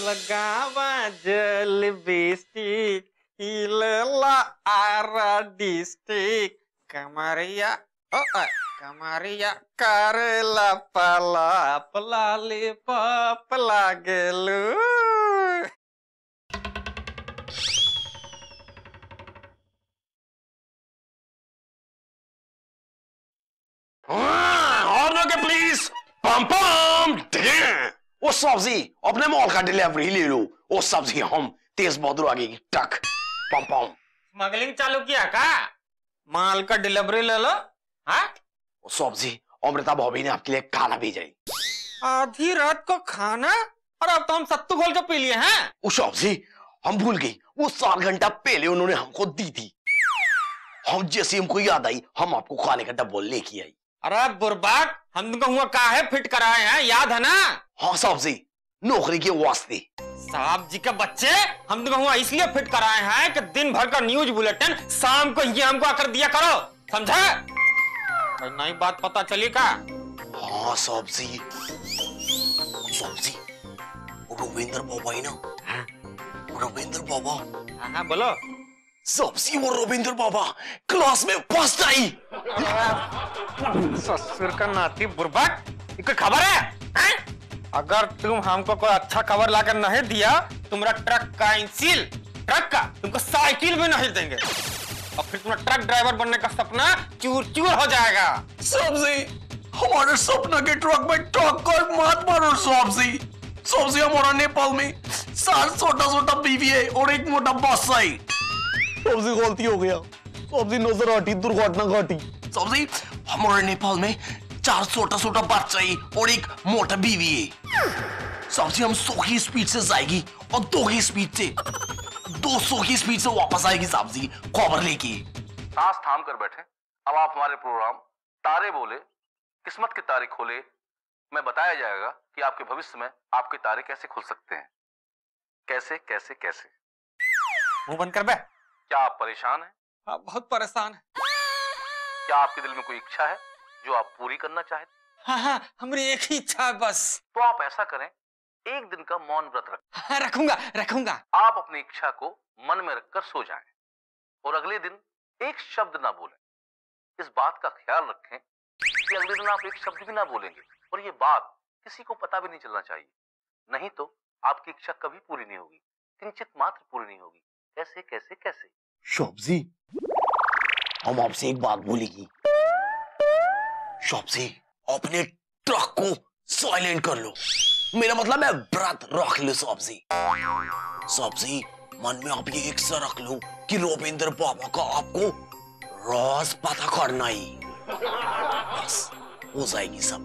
लगावा जल बिस्टिक हिलला आरा डिस्ट्रिक्ट कमरिया कमरिया करला पला पलाली पाप लागलू। प्लीज पम पम। वो सब्जी अपने मॉल का डिलीवरी ले लो। वो सब्जी हम तेज बहादुर आगे की ट्रक पम पम। स्मगलिंग चालू किया का? माल का डिलीवरी ले लो। हाँ? वो सब्जी अमृता भाभी ने आपके लिए खाना भेजा है। आधी रात को खाना? और अब तो हम सत्तू घोल के पी लिए हैं। वो सब्जी हम भूल गई, वो 7 घंटा पहले उन्होंने हमको दी थी। हम जैसे हमको याद आई हम आपको खाने का डब्बा लेके आई। अरे बुर्बाक, हम तुमको हुआ काहे फिट कराए हैं, याद है ना? हाँ साहब जी, नौकरी के वास्ते। साहब जी के बच्चे, हम तुमको हुआ इसलिए फिट कराए हैं कि दिन भर का न्यूज बुलेटिन शाम को ये हमको आकर दिया करो, समझे? नई बात पता चली का? हाँ साहब जी। साहब जी, रविंद्र बाबा है ना? रविंद्र बाबा। हाँ बोलो। सबसे वो रविंद्र बाबा क्लास में फर्स्ट आई। ससुर का नाती बुर्बक, कोई खबर है? अगर तुम हमको कोई अच्छा खबर लाकर नहीं दिया, तुम्हारा ट्रक का इंसिल, ट्रक का तुमको साइकिल भी नहीं देंगे और फिर तुम्हारा ट्रक ड्राइवर बनने का सपना चूर चूर हो जाएगा। सबसे हमारे सपना के ट्रक में टक्कर मत मारो सबसे। सबसे हमारा नेपाल में 7 छोटा बीवी है और एक मोटा बस है। सबसे गलती हो गया, सबसे नजर हटी, दुर्घटना घटी। सबसे हमारे नेपाल में 4 छोटा बच्चा है और एक मोटा बीवी है। सबसे हम 100 की स्पीड से जाएगी और 2 की स्पीड से 200 की स्पीड से वापस आएगी सब्जी खबर लेके। सांस थाम कर बैठे। अब आप हमारे प्रोग्राम तारे बोले किस्मत के तारे खोले में बताया जाएगा कि आपके भविष्य में आपके तारे कैसे खुल सकते हैं। कैसे कैसे कैसे। मुंह बंद कर बे। क्या आप परेशान हैं? हाँ, बहुत परेशान है। क्या आपके दिल में कोई इच्छा है जो आप पूरी करना चाहते? हाँ, हमारी एक ही इच्छा है बस। तो आप ऐसा करें, एक दिन का मौन व्रत रखें। हाँ, रखूंगा। आप अपनी इच्छा को मन में रखकर सो जाएं और अगले दिन एक शब्द ना बोलें। इस बात का ख्याल रखें कि अगले दिन आप एक शब्द भी ना बोलेंगे और ये बात किसी को पता भी नहीं चलना चाहिए, नहीं तो आपकी इच्छा कभी पूरी नहीं होगी, किंचित मात्र पूरी नहीं होगी। कैसे कैसे कैसे। शॉपसी, हम आपसे एक बात बोलेगी। शॉपसी, अपने ट्रक को साइलेंट कर लो। मेरा मतलब है व्रत रख लो शॉपसी। शॉपसी, मन में आप ये इच्छा रख लो कि रविंद्र बाबा का आपको राज पता करना ही, बस हो जाएगी सब।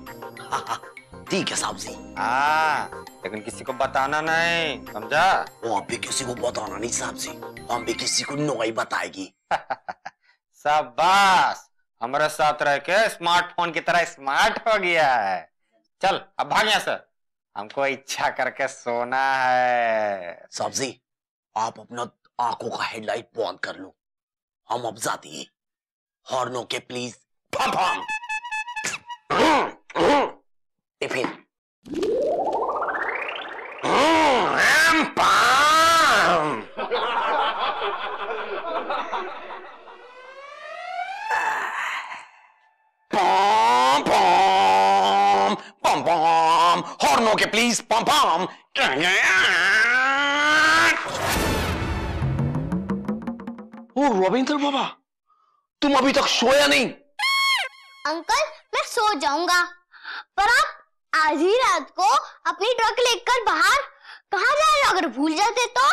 ठीक है साहब जी। हाँ, लेकिन किसी को बताना नहीं, समझा? आप भी किसी को बताना नहीं साहब जी, हम भी किसी को नहीं बताएगी। शाबाश, हमारे साथ रह के स्मार्टफोन की तरह स्मार्ट हो गया है। चल अब भाग यहाँ से, हमको इच्छा करके सोना है। साहब जी, आप अपना आंखों का हेडलाइट बंद कर लो, हम अब जाते हैं। हॉर्न के प्लीज। टिफिन। हॉर्न के प्लीज। पम पम। ओ रविंद्र बाबा, तुम अभी तक सोया नहीं? अंकल, मैं सो जाऊंगा, पर आप आज ही रात को अपनी ट्रक लेकर बाहर कहाँ जा रहे हो? अगर भूल जाते तो?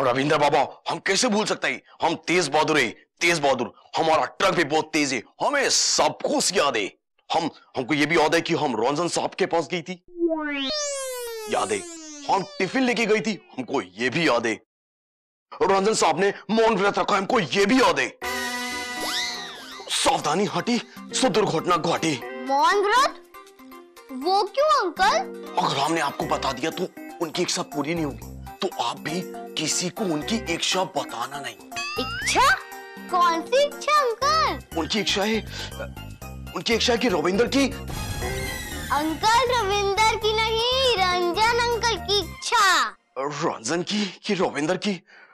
रविंद्र बाबा, हम कैसे भूल सकते हैं? हम तेज बहादुर है, तेज बहादुर। हमारा ट्रक भी बहुत तेज है, हमें सब कुछ याद है। हमको ये भी याद है कि हम रंजन साहब के पास गई थी, याद है। हम टिफिन लेके गई थी, हमको ये भी याद है। रंजन साहब ने मौन व्रत रखा, हमको ये भी याद है। सावधानी हटी सो दुर्घटना घटी। मौन व्रत? वो क्यों अंकल? अगर हमने आपको बता दिया तो उनकी इच्छा पूरी नहीं होगी, तो आप भी किसी को उनकी इच्छा बताना नहीं। इच्छा? कौन सी इच्छा अंकल? उनकी इच्छा है कि रविंद्र की। अंकल, रविंदर की नहीं, रंजन अंकल की इच्छा अच्छा। रंजन की कि रविंदर की,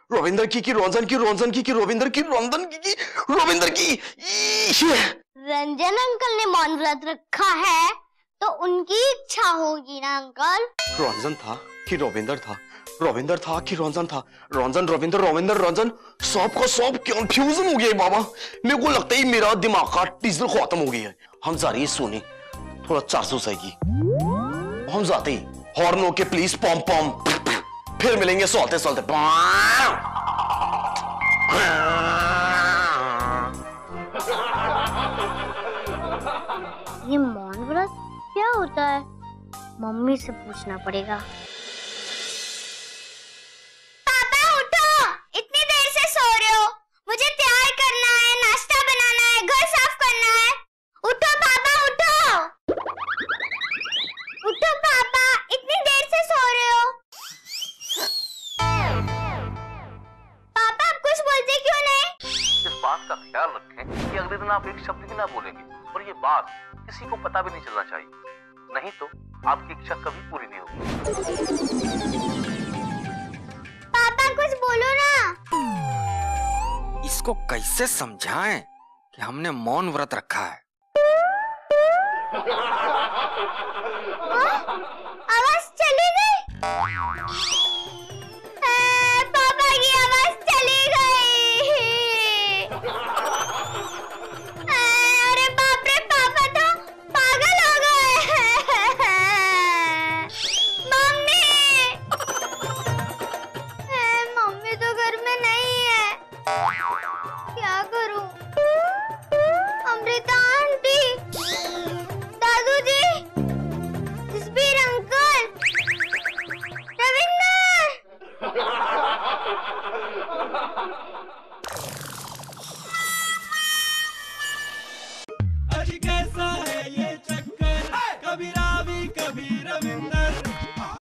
रविंदर की कि रंजन की, रंजन की कि रविंदर की, रंजन की रविंदर की। रंजन अंकल ने मौन व्रत रखा है तो उनकी इच्छा होगी ना अंकल। रंजन था कि रविंदर था, रविंदर था कि रंजन था, रंजन रविंदर, रविंदर रंजन, सब का सब कंफ्यूजन हो गया बाबा। मेरे को लगता है मेरा दिमाग का डीजल खत्म हो गया है। हम जा रही है सोने, थोड़ा 400 की हम जाते ही हॉर्न होके प्लीज पम पम, फिर मिलेंगे सोलते सोलते। ये मौन व्रत क्या होता है? मम्मी से पूछना पड़ेगा। पापा उठो, इतनी देर से सो रहे हो। मुझे तैयार करना है, नाश्ता बनाना है, घर साफ करना है। उठो पापा उठो। उठो पापा, इतनी देर से सो रहे हो। पापा आप कुछ बोलते क्यों नहीं? इस बात का ख्याल रखें कि अगले दिन आप एक शब्द भी ना बोलेंगे और ये बात किसी को पता भी नहीं चलना चाहिए, नहीं तो आपकी इच्छा कभी पूरी नहीं होगी। पापा कुछ बोलो ना। इसको कैसे समझाएं कि हमने मौन व्रत रखा है? आवाज चली गई। पापा की आवाज